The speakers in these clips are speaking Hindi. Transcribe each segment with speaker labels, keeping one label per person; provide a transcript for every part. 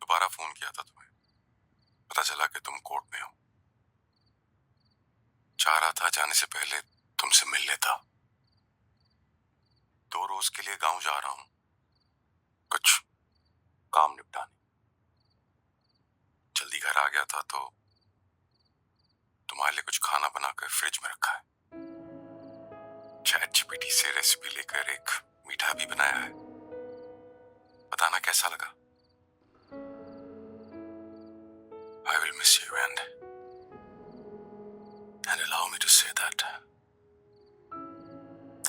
Speaker 1: दोबारा फोन किया था तुम्हें, पता चला कि तुम कोर्ट में हो। चाह रहा था जाने से पहले तुमसे मिल लेता। 2 रोज के लिए गांव जा रहा हूं, कुछ काम निपटाने। जल्दी घर आ गया था तो तुम्हारे लिए कुछ खाना बनाकर फ्रिज में रखा है। चैट जीपीटी से रेसिपी लेकर एक मीठा भी बनाया है, बताना कैसा लगा। I will miss you and allow me to say that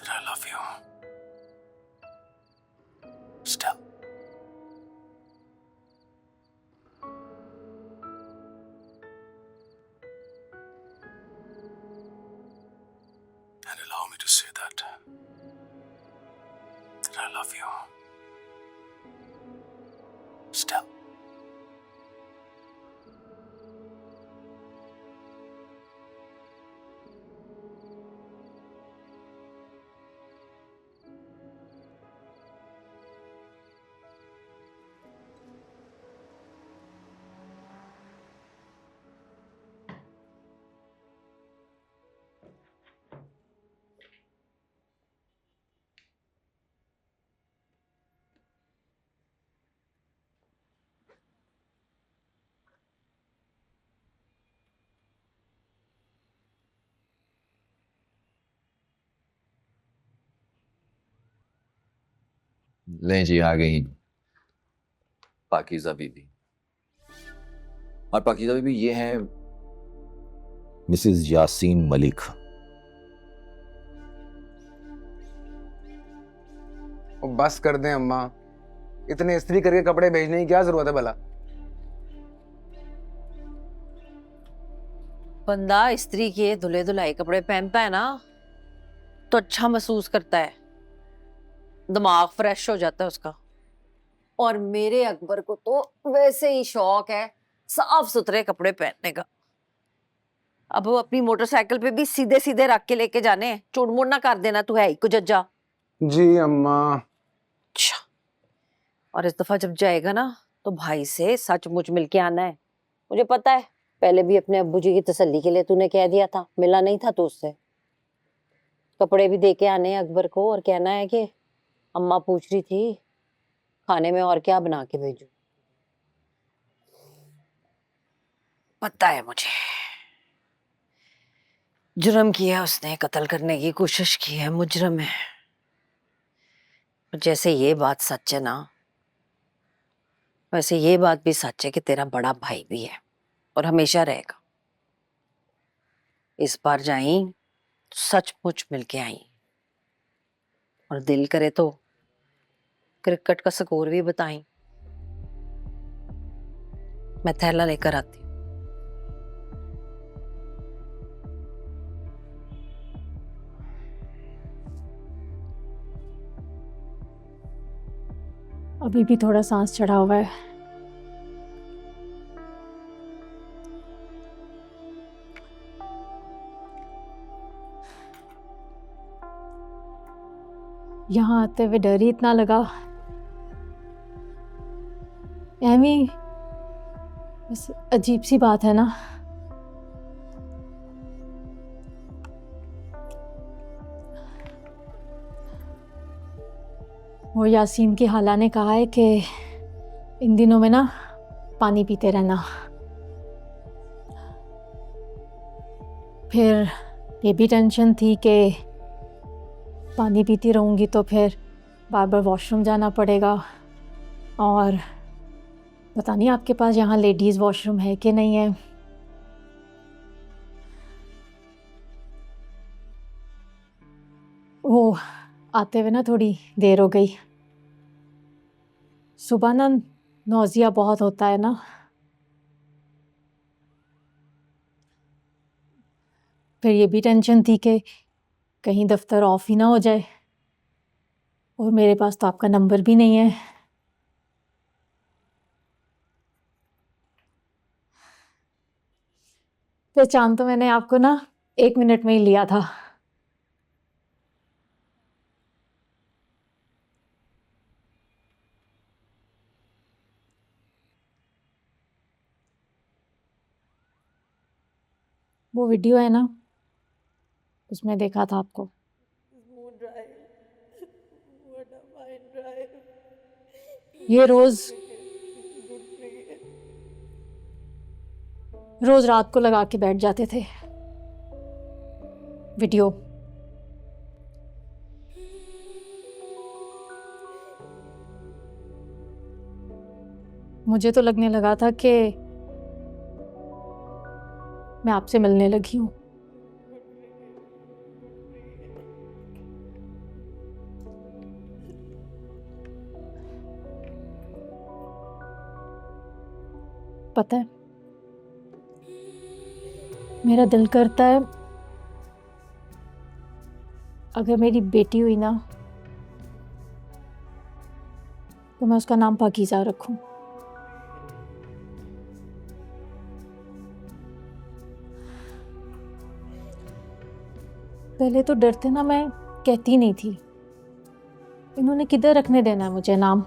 Speaker 1: I love you still. And allow me to say that I love you still.
Speaker 2: लें जी, आ गई पाकीज़ा बीबी। और पाकीज़ा बीबी ये है मिसेस यासीन मलिक।
Speaker 3: बस कर दें अम्मा, इतने इस्त्री करके कपड़े भेजने की क्या जरूरत है भला।
Speaker 4: बंदा इस्त्री किए धुले धुलाई कपड़े पहनता है ना तो अच्छा महसूस करता है, दिमाग फ्रेश हो जाता है उसका। और मेरे अकबर को तो वैसे ही शौक है साफ सुथरे कपड़े पहनने का। अब वो अपनी मोटरसाइकिल पे भी सीधे सीधे रख के लेके जाने, चुड़मुड़ ना कर देना, तू है ही कुजज्जा।
Speaker 3: जी अम्मा।
Speaker 4: अच्छा, और इस दफा जब जाएगा ना तो भाई से सचमुच मिलके आना है। मुझे पता है पहले भी अपने अब्बू जी की तसल्ली के लिए तूने कह दिया था, मिला नहीं था तो उससे। कपड़े भी दे के आने हैं अकबर को और कहना है कि अम्मा पूछ रही थी खाने में और क्या बना के भेजूं। पता है मुझे जुर्म किया उसने, कत्ल करने की कोशिश की है, मुजरम है। जैसे ये बात सच है ना वैसे ये बात भी सच है कि तेरा बड़ा भाई भी है और हमेशा रहेगा। इस बार जाई तो सचमुच मिलके आई, और दिल करे तो क्रिकेट का स्कोर भी बताई। मैं थैला लेकर आती हूँ।
Speaker 5: अभी भी थोड़ा सांस चढ़ा हुआ है। यहाँ आते हुए डर ही इतना लगा। एमी, बस अजीब सी बात है ना। वो यासीन की खाला ने कहा है कि इन दिनों में ना पानी पीते रहना। फिर ये भी टेंशन थी कि पानी पीती रहूँगी तो फिर बार बार वॉशरूम जाना पड़ेगा, और पता नहीं आपके पास यहाँ लेडीज़ वॉशरूम है कि नहीं है। वो आते हुए ना थोड़ी देर हो गई। सुबह ना नौजिया बहुत होता है ना। फिर ये भी टेंशन थी कि कहीं दफ्तर ऑफ ही ना हो जाए, और मेरे पास तो आपका नंबर भी नहीं है। पहचान तो मैंने आपको ना 1 मिनट में ही लिया था। वो वीडियो है ना, उसमें देखा था आपको। ये रोज रात को लगा के बैठ जाते थे वीडियो। मुझे तो लगने लगा था कि मैं आपसे मिलने लगी हूँ। पता है, मेरा दिल करता है अगर मेरी बेटी हुई ना तो मैं उसका नाम पाकीज़ा रखूं। पहले तो डरते ना मैं कहती नहीं थी, इन्होंने किधर रखने देना है मुझे नाम।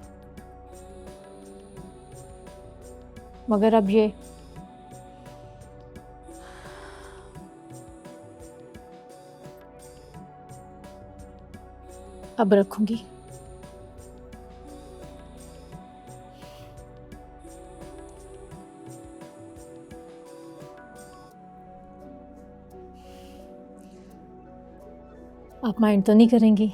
Speaker 5: मगर अब ये अब रखूंगी। आप माइंड तो नहीं करेंगी?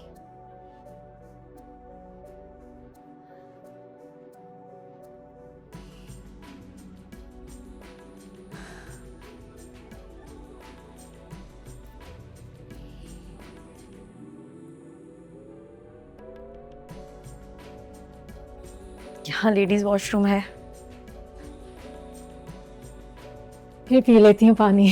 Speaker 4: यहाँ लेडीज वॉशरूम है।
Speaker 5: फिर पी लेती हूँ पानी।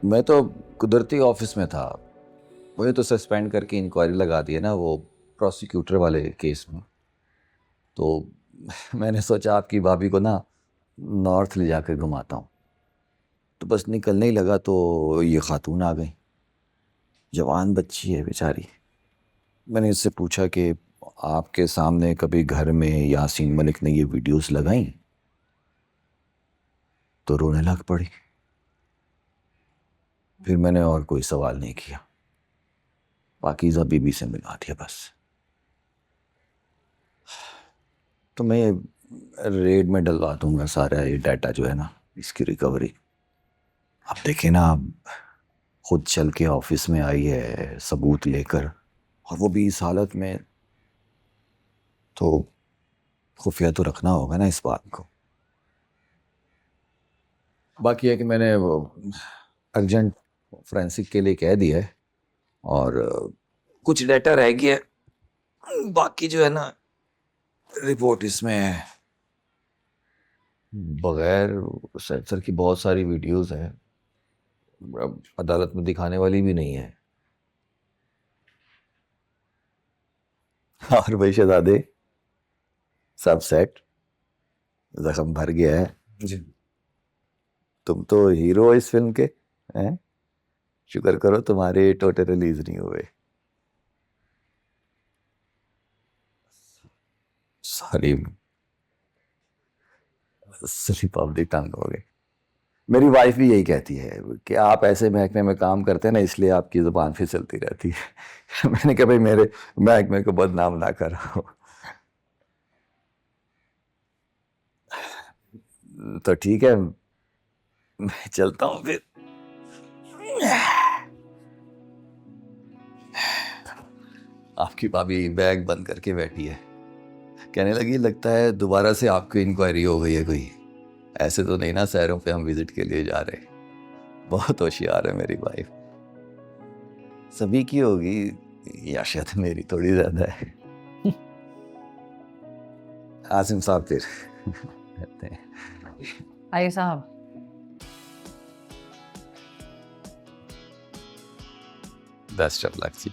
Speaker 2: मैं तो कुदरती ऑफिस में था, मुझे तो सस्पेंड करके इंक्वायरी लगा दी है ना वो प्रोसिक्यूटर वाले केस में। तो मैंने सोचा आपकी भाभी को ना नॉर्थ ले जाकर घुमाता हूँ। तो बस निकलने ही लगा तो ये खातून आ गई, जवान बच्ची है बेचारी। मैंने इससे पूछा कि आपके सामने कभी घर में यासीन मलिक ने ये वीडियोस लगाई? तो रोने लग पड़ी। फिर मैंने और कोई सवाल नहीं किया, पाकीज़ा बीबी से मिला दिया बस। तो मैं रेड में डलवा दूंगा सारा ये डाटा जो है ना, इसकी रिकवरी। आप देखें ना, खुद चल के ऑफिस में आई है सबूत लेकर, और वो भी इस हालत में। तो खुफिया तो रखना होगा ना इस बात को। बाकी है कि मैंने वो अर्जेंट फोरेंसिक के लिए कह दिया है, और कुछ डाटा रह गया है। बाकी जो है ना रिपोर्ट इसमें बगैर सेंसर की बहुत सारी वीडियोस हैं, अब अदालत में दिखाने वाली भी नहीं है। और भाई शहजादे, सब सेट, जख्म भर गया है
Speaker 3: जी।
Speaker 2: तुम तो हीरो हो इस फिल्म के हैं। शुक्र करो तुम्हारे टोटे रिलीज नहीं हुए। Sorry, slip of the tongue हो गई। मेरी वाइफ भी यही कहती है कि आप ऐसे महकमे में काम करते हैं ना, इसलिए आपकी जुबान फिसलती रहती है। मैंने कहा भाई मेरे महकमे को बदनाम ना करो। तो ठीक है, मैं चलता हूँ फिर। आपकी भाभी बैग बंद करके बैठी है, कहने लगी लगता है दोबारा से आपकी इंक्वायरी हो गई है कोई। ऐसे तो नहीं ना शहरों पे हम विजिट के लिए जा रहे। बहुत होशियार है मेरी वाइफ। सभी की होगी या शायद मेरी थोड़ी ज्यादा है। आसिम साहब फिर कहते हैं।
Speaker 4: आइए साहब।
Speaker 2: Best of luck ji.